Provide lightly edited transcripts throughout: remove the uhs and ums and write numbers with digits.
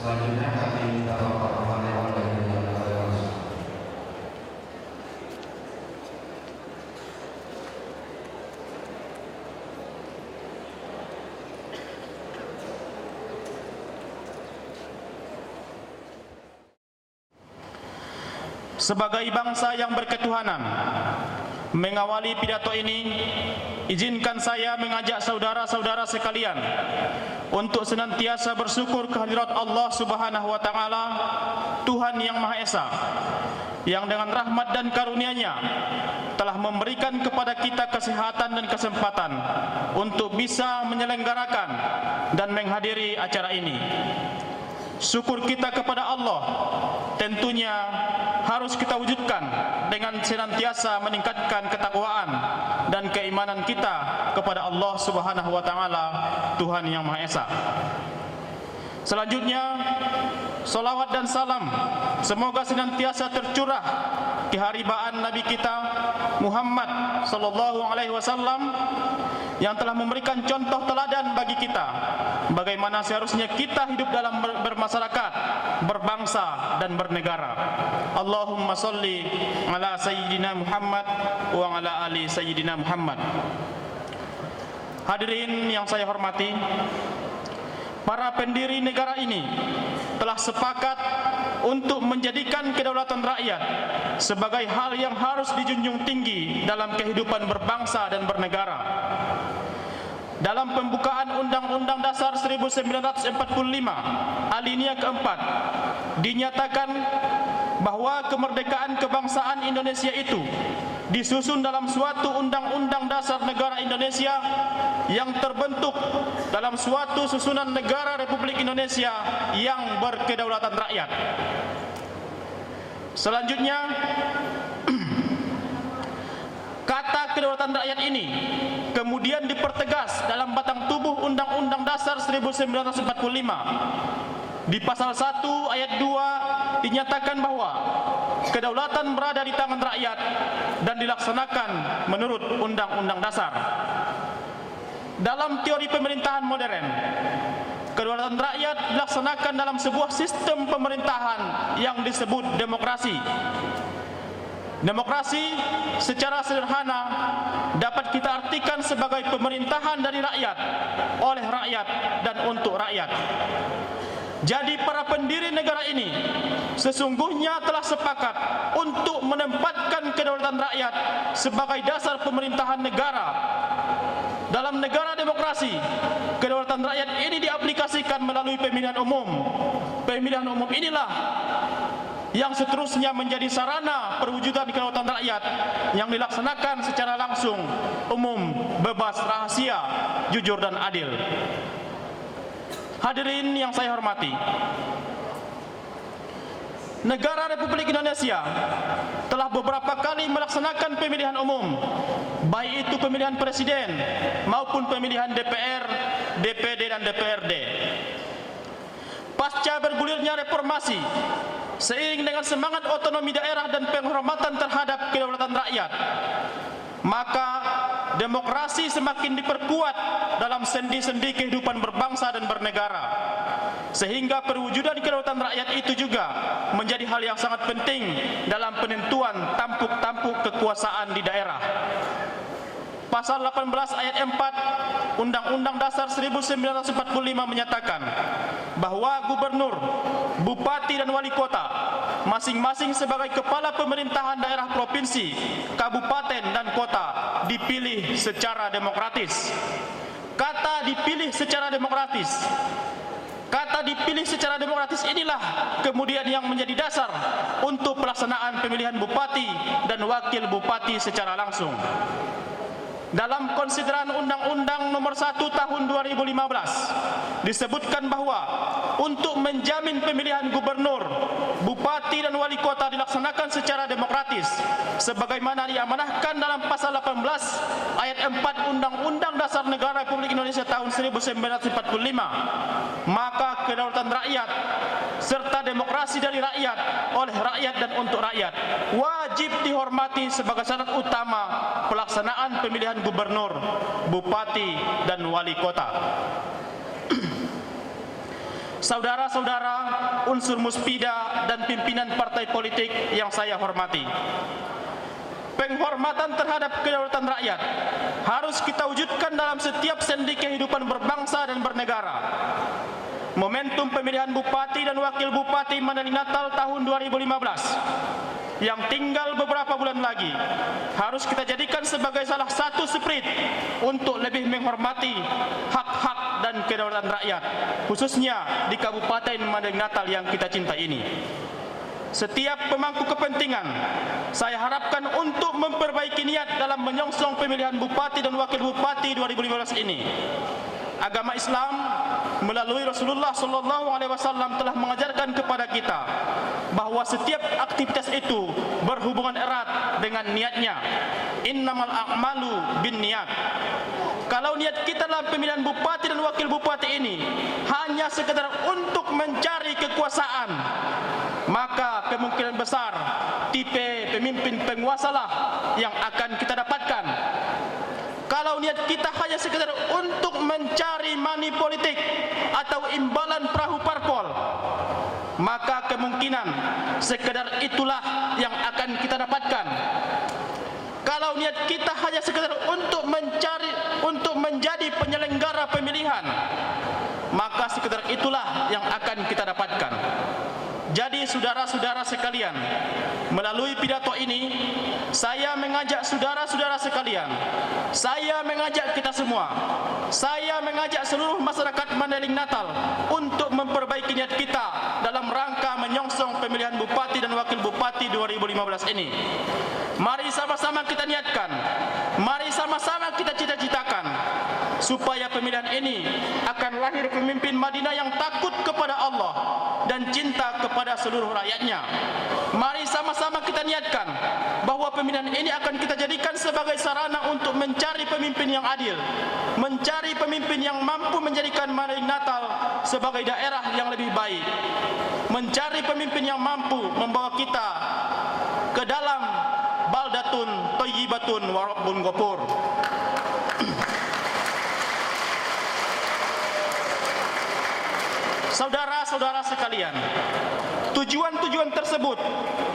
Selanjutnya kami minta Bapak Rahman Dewan dari Negara Langsung. Sebagai bangsa yang berketuhanan, mengawali pidato ini, izinkan saya mengajak saudara-saudara sekalian untuk senantiasa bersyukur kehadirat Allah Subhanahu wa Ta'ala, Tuhan yang Maha Esa, yang dengan rahmat dan karunia-Nya telah memberikan kepada kita kesehatan dan kesempatan untuk bisa menyelenggarakan dan menghadiri acara ini. Syukur kita kepada Allah tentunya harus kita wujudkan dengan senantiasa meningkatkan ketakwaan dan keimanan kita kepada Allah Subhanahu wa Ta'ala, Tuhan yang Maha Esa. Selanjutnya, salawat dan salam semoga senantiasa tercurah di haribaan Nabi kita Muhammad sallallahu alaihi wasallam yang telah memberikan contoh teladan bagi kita bagaimana seharusnya kita hidup dalam bermasyarakat, berbangsa dan bernegara. Allahumma salli ala sayyidina Muhammad wa ala ali sayyidina Muhammad. Hadirin yang saya hormati, para pendiri negara ini telah sepakat untuk menjadikan kedaulatan rakyat sebagai hal yang harus dijunjung tinggi dalam kehidupan berbangsa dan bernegara. Dalam pembukaan Undang-Undang Dasar 1945 alinea keempat dinyatakan bahwa kemerdekaan kebangsaan Indonesia itu disusun dalam suatu Undang-Undang Dasar Negara Indonesia yang terbentuk dalam suatu susunan negara Republik Indonesia yang berkedaulatan rakyat. Selanjutnya, kata kedaulatan rakyat ini kemudian dipertegas dalam batang tubuh Undang-Undang Dasar 1945. Di pasal 1 ayat 2 dinyatakan bahwa kedaulatan berada di tangan rakyat dan dilaksanakan menurut Undang-Undang Dasar. Dalam teori pemerintahan modern, kedaulatan rakyat dilaksanakan dalam sebuah sistem pemerintahan yang disebut demokrasi. Demokrasi secara sederhana dapat kita artikan sebagai pemerintahan dari rakyat, oleh rakyat dan untuk rakyat. Jadi para pendiri negara ini sesungguhnya telah sepakat untuk menempatkan kedaulatan rakyat sebagai dasar pemerintahan negara. Dalam negara demokrasi, kedaulatan rakyat ini diaplikasikan melalui pemilihan umum. Pemilihan umum inilah yang seterusnya menjadi sarana perwujudan kedaulatan rakyat yang dilaksanakan secara langsung, umum, bebas, rahasia, jujur dan adil. Hadirin yang saya hormati, negara Republik Indonesia telah beberapa kali melaksanakan pemilihan umum, baik itu pemilihan presiden maupun pemilihan DPR, DPD dan DPRD. Pasca bergulirnya reformasi, seiring dengan semangat otonomi daerah dan penghormatan terhadap kedaulatan rakyat, maka demokrasi semakin diperkuat dalam sendi-sendi kehidupan berbangsa dan bernegara, sehingga perwujudan kedaulatan rakyat itu juga menjadi hal yang sangat penting dalam penentuan tampuk-tampuk kekuasaan di daerah. Pasal 18 ayat 4 Undang-Undang Dasar 1945 menyatakan bahwa gubernur, bupati dan wali kota masing-masing sebagai kepala pemerintahan daerah provinsi, kabupaten dan kota dipilih secara demokratis. Kata dipilih secara demokratis, kata dipilih secara demokratis inilah kemudian yang menjadi dasar untuk pelaksanaan pemilihan bupati dan wakil bupati secara langsung. Dalam konsideran Undang-Undang Nomor 1 Tahun 2015 disebutkan bahwa untuk menjamin pemilihan gubernur, bupati dan wali kota dilaksanakan secara demokratis sebagaimana diamanahkan dalam pasal 18 ayat 4 Undang-Undang Dasar Negara Republik Indonesia tahun 1945, maka kedaulatan rakyat serta demokrasi dari rakyat, oleh rakyat dan untuk rakyat wajib dihormati sebagai syarat utama pelaksanaan pemilihan gubernur, bupati dan wali kota. saudara-saudara, unsur muspida dan pimpinan partai politik yang saya hormati. Penghormatan terhadap kedaulatan rakyat harus kita wujudkan dalam setiap sendi kehidupan berbangsa dan bernegara. Momentum pemilihan Bupati dan Wakil Bupati Mandailing Natal tahun 2015 yang tinggal beberapa bulan lagi harus kita jadikan sebagai salah satu spirit untuk lebih menghormati hak-hak dan kedaulatan rakyat, khususnya di Kabupaten Mandailing Natal yang kita cintai ini. Setiap pemangku kepentingan saya harapkan untuk memperbaiki niat dalam menyongsong pemilihan Bupati dan Wakil Bupati 2015 ini. Agama Islam melalui Rasulullah SAW telah mengajarkan kepada kita bahwa setiap aktivitas itu berhubungan erat dengan niatnya. Innamal a'malu binniyat. Kalau niat kita dalam pemilihan Bupati dan Wakil Bupati ini hanya sekedar untuk mencari kekuasaan, maka kemungkinan besar tipe pemimpin penguasalah yang akan kita dapatkan. Kalau niat kita hanya sekedar untuk mencari money politik atau imbalan perahu parpol, maka kemungkinan sekedar itulah yang akan kita dapatkan. Kalau niat kita hanya sekedar untuk menjadi penyelenggara pemilihan, maka sekedar itulah yang akan kita dapatkan. Jadi saudara-saudara sekalian, melalui pidato ini saya mengajak saudara-saudara sekalian, saya mengajak kita semua, saya mengajak seluruh masyarakat Mandailing Natal untuk memperbaiki niat kita dalam rangka menyongsong pemilihan Bupati dan Wakil Bupati 2015 ini. Mari sama-sama kita niatkan, mari sama-sama kita cita-citakan supaya pemilihan ini akan lahir pemimpin Madinah yang takut kepada Allah dan cinta kepada seluruh rakyatnya. Mari sama-sama kita niatkan bahwa pemilihan ini akan kita jadikan sebagai sarana untuk mencari pemimpin yang adil, mencari pemimpin yang mampu menjadikan Mandailing Natal sebagai daerah yang lebih baik, mencari pemimpin yang mampu membawa kita ke dalam baldatun thayyibatun wa rabbun ghafur. Saudara-saudara sekalian, tujuan-tujuan tersebut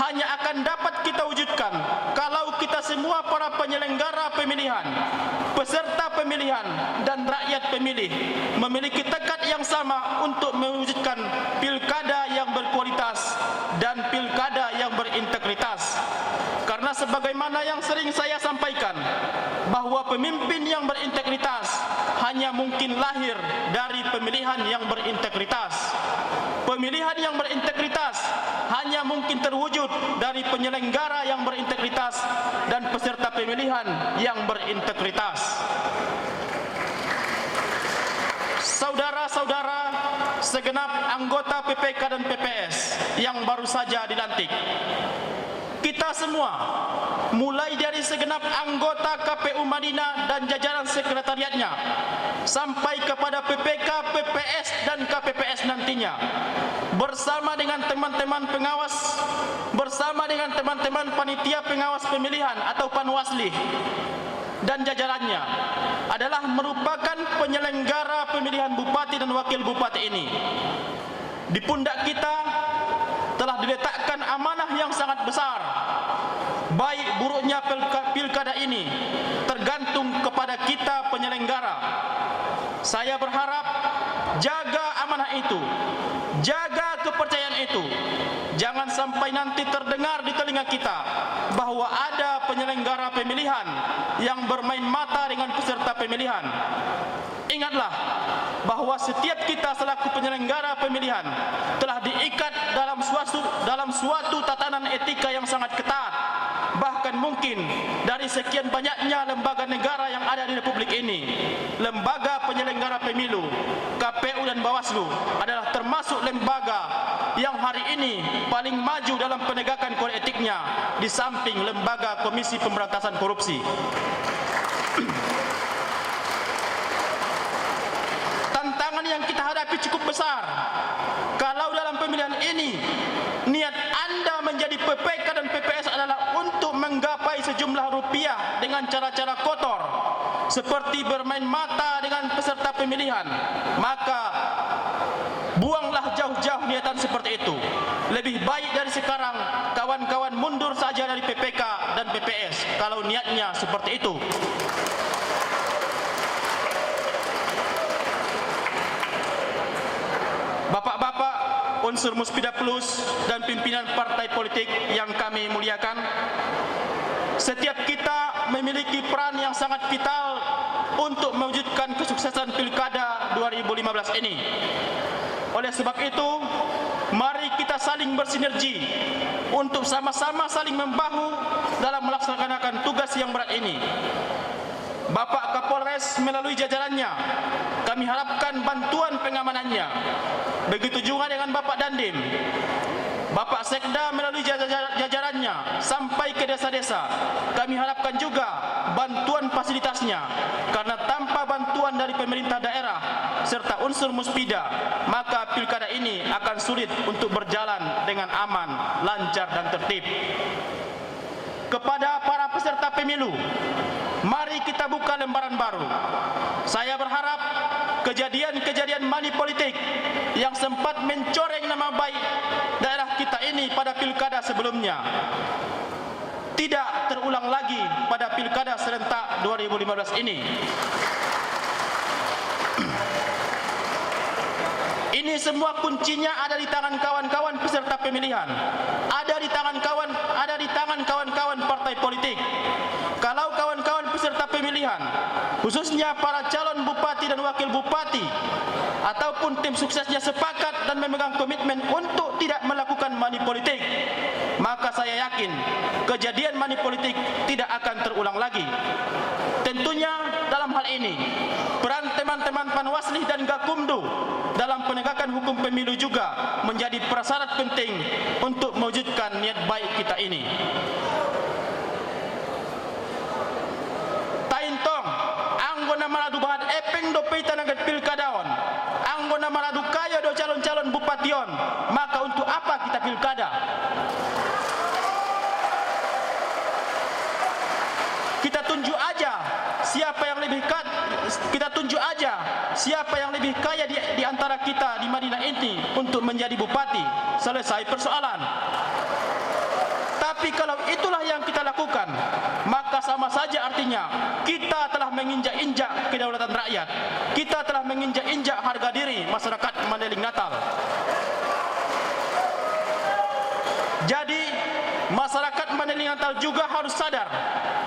hanya akan dapat kita wujudkan kalau kita semua para penyelenggara pemilihan, peserta pemilihan dan rakyat pemilih memiliki tekad yang sama untuk mewujudkan pilkada yang berkualitas dan pilkada yang berintegritas. Karena sebagaimana yang sering saya sampaikan, bahwa pemimpin yang berintegritas hanya mungkin lahir dari pemilihan yang berintegritas. Pemilihan yang berintegritas hanya mungkin terwujud dari penyelenggara yang berintegritas dan peserta pemilihan yang berintegritas. Saudara-saudara segenap anggota PPK dan PPS yang baru saja dilantik, kita semua, mulai dari segenap anggota KPU Madinah dan jajaran sekretariatnya, sampai kepada PPK, PPS dan KPPS nantinya, bersama dengan teman-teman pengawas, bersama dengan teman-teman panitia pengawas pemilihan atau Panwasli dan jajarannya, adalah merupakan penyelenggara pemilihan Bupati dan Wakil Bupati ini. Di pundak kita telah diletakkan amanah yang sangat besar. Baik buruknya pilkada ini tergantung kepada kita penyelenggara. Saya berharap jaga amanah itu, jaga kepercayaan itu. Jangan sampai nanti terdengar di telinga kita bahwa ada penyelenggara pemilihan yang bermain mata dengan peserta pemilihan. Ingatlah bahwa setiap kita selaku penyelenggara pemilihan telah diikat dalam suatu tatanan etika yang sangat ketat. Bahkan mungkin dari sekian banyaknya lembaga negara yang ada di Republik ini, lembaga penyelenggara pemilu, KPU dan Bawaslu adalah termasuk lembaga yang hari ini paling maju dalam penegakan kode etiknya di samping lembaga Komisi Pemberantasan Korupsi. Tantangan yang kita hadapi cukup besar. Kalau dalam pemilihan ini niat Anda menjadi PPK dan PPS adalah untuk menggapai sejumlah rupiah dengan cara-cara kotor, seperti bermain mata dengan peserta pemilihan, maka buanglah jauh-jauh niatan seperti itu. Lebih baik dari sekarang kawan-kawan mundur saja dari PPK dan PPS kalau niatnya seperti itu. Bapak-bapak, unsur Muspida Plus dan pimpinan partai politik yang kami muliakan, setiap kita memiliki peran yang sangat vital untuk mewujudkan kesuksesan Pilkada 2015 ini. Oleh sebab itu, mari kita saling bersinergi untuk sama-sama saling membahu dalam melaksanakan tugas yang berat ini. Bapak Kapolres melalui jajarannya, kami harapkan bantuan pengamanannya. Begitu juga dengan Bapak Dandim. Bapak Sekda melalui jajarannya sampai ke desa-desa, kami harapkan juga bantuan fasilitasnya, karena tanpa bantuan dari pemerintah daerah serta unsur Muspida, maka pilkada ini akan sulit untuk berjalan dengan aman, lancar dan tertib. Kepada para peserta pemilu, mari kita buka lembaran baru. Saya berharap kejadian-kejadian money politik yang sempat mencoreng nama baik daerah kita ini pada pilkada sebelumnya tidak terulang lagi pada pilkada serentak 2015 ini. Ini semua kuncinya ada di tangan kawan-kawan peserta pemilihan, ada di tangan kawan-kawan partai politik. Kalau kawan-kawan peserta pemilihan, khususnya para calon bupati dan wakil bupati ataupun tim suksesnya sepakat dan memegang komitmen untuk tidak melakukan money politik, maka saya yakin kejadian money politik tidak akan terulang lagi. Tentunya dalam hal ini peran teman-teman Panwasli dan Gakumdu dalam penegakan hukum pemilu juga menjadi prasyarat penting untuk mewujudkan niat baik kita ini. Taintong anggona maladu bahat epeng do peitan agat pilkadaon, anggona maladu kaya do calon-calon bupation, maka untuk apa kita pilkada? Kita tunjuk aja siapa yang lebih kaya di antara kita di Madinah ini untuk menjadi bupati. Selesai persoalan. Tapi kalau itulah yang kita lakukan, maka sama saja artinya kita telah menginjak-injak kedaulatan rakyat. Kita telah menginjak-injak harga diri masyarakat Mandailing Natal. Jadi masyarakat Mandailing Natal juga harus sadar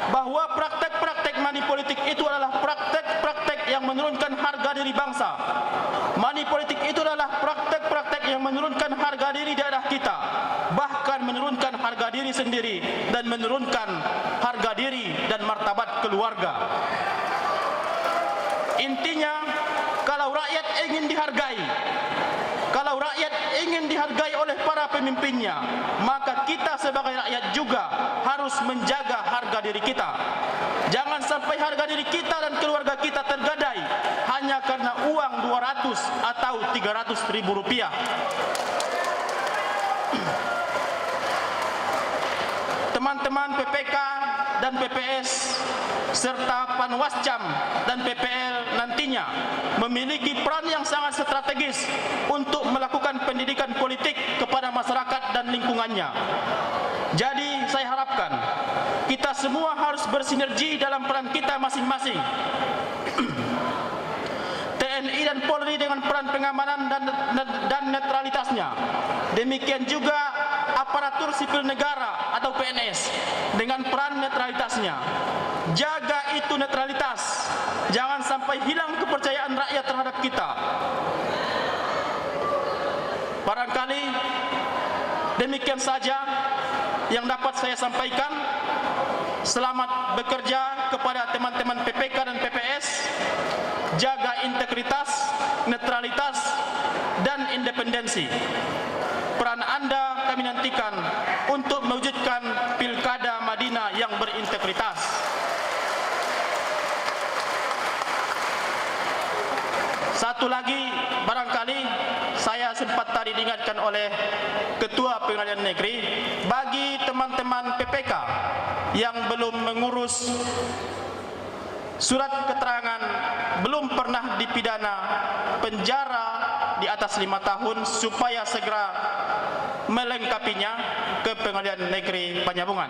bahwa praktek-praktek money politik itu adalah praktek-praktek yang menurunkan harga diri bangsa. Money politik itu adalah praktek-praktek yang menurunkan harga diri daerah kita, bahkan menurunkan harga diri sendiri dan menurunkan harga diri dan martabat keluarga. Intinya, kalau rakyat ingin dihargai oleh para pemimpinnya, maka kita sebagai rakyat juga harus menjaga harga diri kita. Jangan sampai harga diri kita dan keluarga kita tergadai hanya karena uang 200 atau 300 ribu rupiah. Teman-teman PPK dan PPS serta Panwascam dan PPL nantinya memiliki peran yang sangat strategis untuk melakukan pendidikan politik kepada masyarakat dan lingkungannya. Jadi saya harapkan kita semua harus bersinergi dalam peran kita masing-masing. TNI dan Polri dengan peran pengamanan dan netralitasnya. Demikian juga aparatur sipil negara atau PNS dengan peran netralitasnya. Jaga itu netralitas. Jangan sampai hilang kepercayaan rakyat terhadap kita. Barangkali demikian saja yang dapat saya sampaikan. Selamat bekerja kepada teman-teman PPK dan PPS. Jaga integritas, netralitas, dan independensi. Peran Anda kami nantikan untuk mewujudkan Pilkada Madinah yang berintegritas. Satu lagi, barangkali saya sempat tadi diingatkan oleh Ketua Pengadilan Negeri, bagi teman-teman PPK yang belum mengurus surat keterangan belum pernah dipidana penjara di atas 5 tahun supaya segera melengkapinya ke Pengadilan Negeri Penyambungan.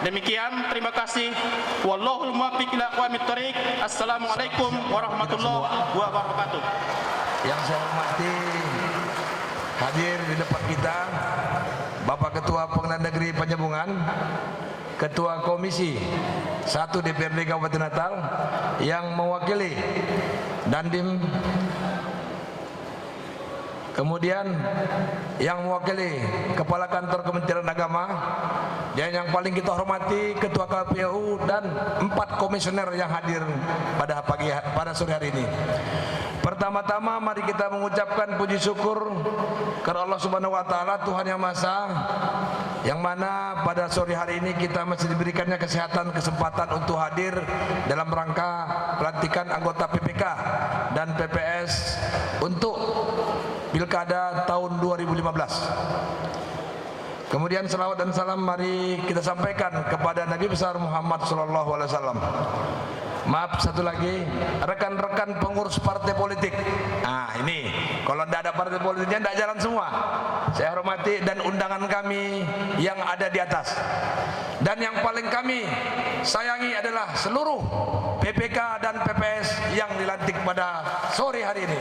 Demikian, terima kasih. Wallahul muwaffiq ila aqwamit thoriq. Assalamualaikum warahmatullahi wabarakatuh. Yang saya hormati hadir di depan kita Bapak Ketua Pengadilan Negeri Penyambungan, Ketua Komisi 1 DPRD Kabupaten Natal yang mewakili Dandim, kemudian yang mewakili Kepala Kantor Kementerian Agama, dan yang paling kita hormati Ketua KPU dan 4 komisioner yang hadir pada sore hari ini. Pertama-tama mari kita mengucapkan puji syukur kepada Allah Subhanahu wa taala, Tuhan yang Maha Esa, yang mana pada sore hari ini kita masih diberikannya kesempatan untuk hadir dalam rangka pelantikan anggota PPK dan PPS untuk Pilkada tahun 2015. Kemudian selawat dan salam mari kita sampaikan kepada Nabi besar Muhammad SAW. Maaf, satu lagi, rekan-rekan pengurus partai politik. Nah ini, kalau tidak ada partai politiknya tidak jalan semua. Saya hormati dan undangan kami yang ada di atas. Dan yang paling kami sayangi adalah seluruh PPK dan PPS yang dilantik pada sore hari ini.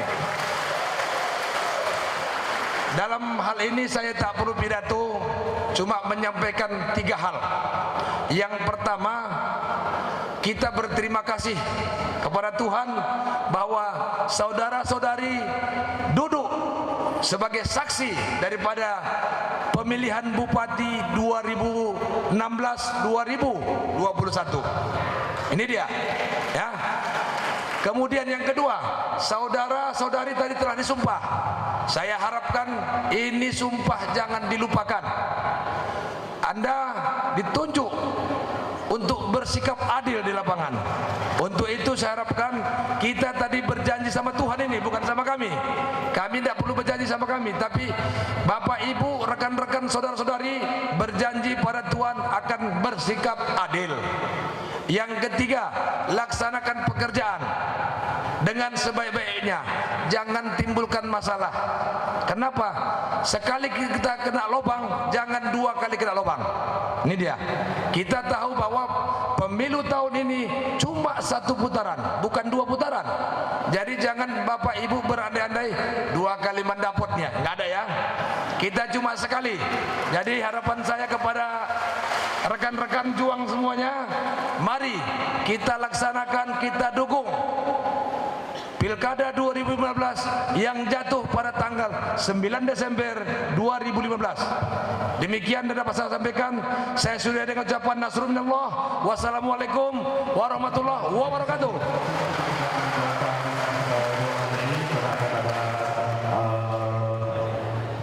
Dalam hal ini saya tak perlu pidato, cuma menyampaikan 3 hal. Yang pertama, kita berterima kasih kepada Tuhan bahwa saudara-saudari duduk sebagai saksi daripada pemilihan Bupati 2016-2021. Ini dia, ya. Kemudian yang kedua, saudara-saudari tadi telah disumpah. Saya harapkan ini sumpah jangan dilupakan. Anda ditunjuk untuk bersikap adil di lapangan. Untuk itu saya harapkan kita tadi berjanji sama Tuhan ini, bukan sama kami. Kami tidak perlu berjanji sama kami, tapi Bapak Ibu, rekan-rekan, saudara-saudari berjanji pada Tuhan akan bersikap adil. Yang ketiga, laksanakan pekerjaan dengan sebaik-baiknya, jangan timbulkan masalah. Kenapa? Sekali kita kena lubang, jangan 2 kali kena lubang. Ini dia. Kita tahu bahwa pemilu tahun ini cuma 1 putaran, bukan 2 putaran. Jadi jangan Bapak Ibu berandai-andai 2 kali mendapatnya, nggak ada ya. Kita cuma sekali. Jadi harapan saya kepada rekan-rekan juang semuanya, mari kita laksanakan, kita dukung Pilkada 2015 yang jatuh pada tanggal 9 Desember 2015. Demikian yang dapat saya sampaikan. Saya sudah dengan ucapan nasrullah. Wassalamualaikum warahmatullahi wabarakatuh.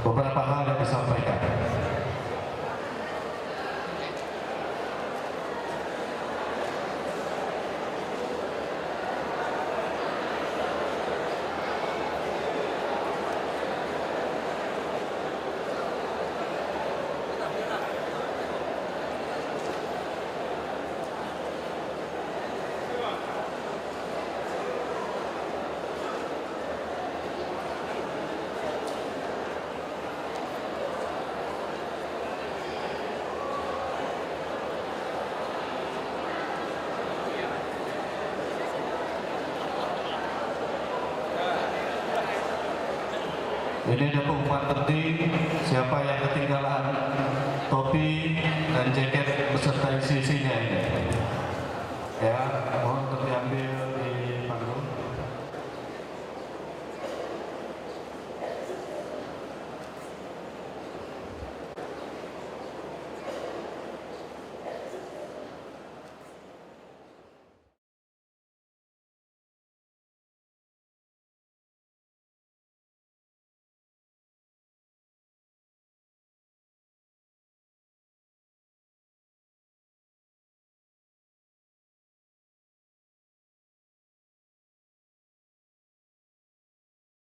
Beberapa hal yang disampaikan. Ini ada pengumuman penting, siapa yang ketinggalan topi dan jaket beserta isi-isinya ini. Ya, mohon